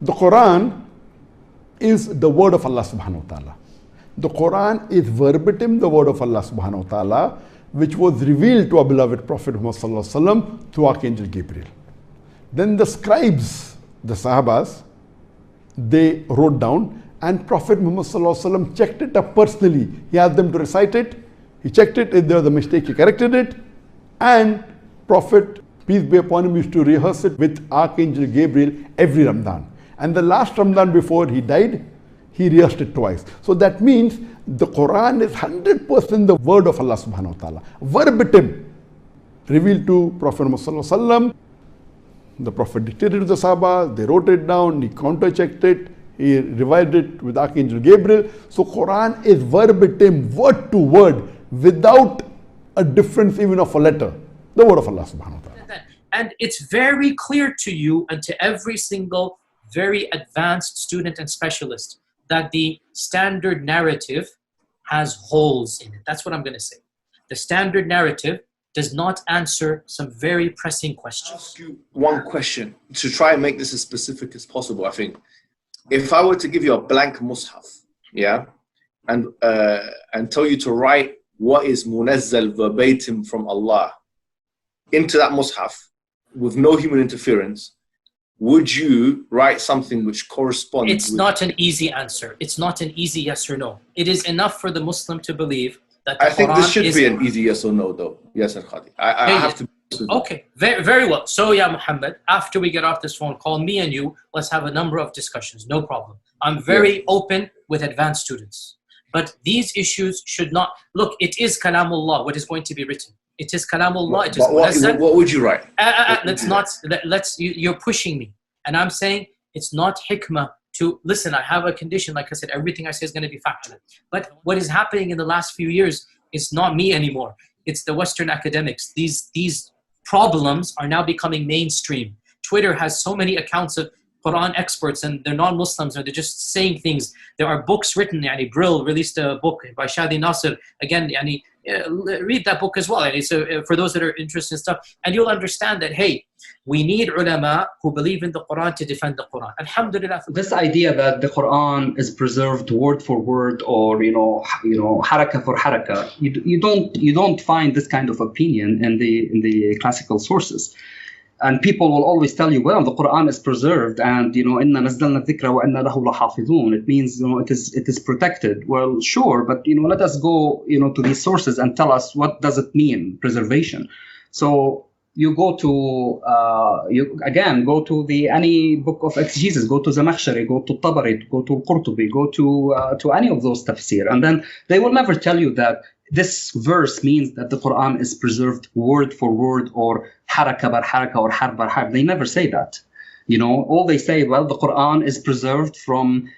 The Quran is the word of Allah subhanahu wa ta'ala. The Quran is verbatim the word of Allah subhanahu wa ta'ala, which was revealed to our beloved Prophet Muhammad sallallahu alaihi wasallam through Archangel Gabriel. Then the scribes, the Sahabas, they wrote down, and Prophet Muhammad sallallahu alaihi wasallam checked it up personally. He asked them to recite it. He checked it. If there was a mistake, he corrected it. And Prophet, peace be upon him, used to rehearse it with Archangel Gabriel every Ramadan. And the last Ramadan before he died, he rehearsed it twice. So that means the Quran is 100% the word of Allah subhanahu wa ta'ala. Verbatim, revealed to Prophet Muhammad sallallahu alaihi wasallam. The Prophet dictated to the Sahaba, they wrote it down, he counter-checked it, he revised it with Archangel Gabriel. So Quran is verbatim, word to word, without a difference even of a letter. The word of Allah subhanahu wa ta'ala. And it's very clear to you and to every single very advanced student and specialist that the standard narrative has holes in it. That's what I'm going to say. The standard narrative does not answer some very pressing questions. I'll ask you one question to try and make this as specific as possible. I think if I were to give you a blank mushaf, yeah, and tell you to write what is munazzal verbatim from Allah into that mushaf with no human interference, would you write something which corresponds? It's not an easy answer. It's not an easy yes or no. It is enough for the Muslim to believe that the I think Quran this should be an easy yes or no, though. Yasir Qadhi. I have to. Okay, very, very well. So, yeah, Muhammad, after we get off this phone call, me and you, let's have a number of discussions. No problem. I'm very open with advanced students. But these issues should not... Look, it is Kalamullah, what is going to be written. It is Kalamullah. It is what would you write? You're pushing me. And I'm saying it's not hikmah to... Listen, I have a condition. Like I said, everything I say is going to be factual. But what is happening in the last few years is not me anymore. It's the Western academics. These problems are now becoming mainstream. Twitter has so many accounts of Quran experts and they're non-Muslims, or they're just saying things. There are books written. Yani Brill released a book by Shadi Nasser. Again, yani, read that book as well. Yani, so for those that are interested in stuff, and you'll understand that, hey, we need ulama who believe in the Quran to defend the Quran. Alhamdulillah. This idea that the Quran is preserved word for word, or haraka for haraka, you don't find this kind of opinion in the classical sources. And people will always tell you, well, the Quran is preserved, and inna nazzalna dhikra wa inna lahu lahafidhun. It means it is protected. Well, sure, but let us go to these sources and tell us, what does it mean, preservation? So you go to go to any book of exegesis, go to Zamakhshari, go to Tabari, go to Qurtubi, go to any of those tafsir, and then they will never tell you that this verse means that the Quran is preserved word for word, or haraka bar haraka, or harf bar harf. They never say that. All they say, well, the Quran is preserved from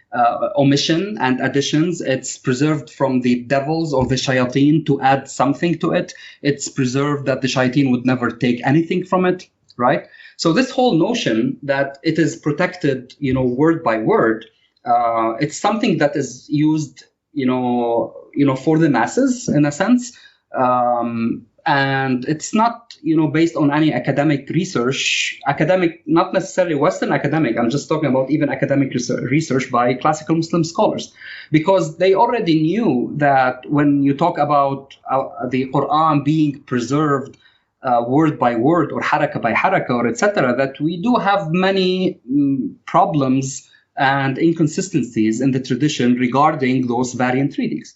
omission and additions. It's preserved from the devils or the shayateen to add something to it. It's preserved that the shayateen would never take anything from it, right? So this whole notion that it is protected, word by word, it's something that is used, for the masses in a sense. And it's not, based on any academic research, not necessarily Western academic. I'm just talking about even academic research by classical Muslim scholars, because they already knew that when you talk about the Quran being preserved word by word, or haraka by haraka, or etc., that we do have many problems and inconsistencies in the tradition regarding those variant readings.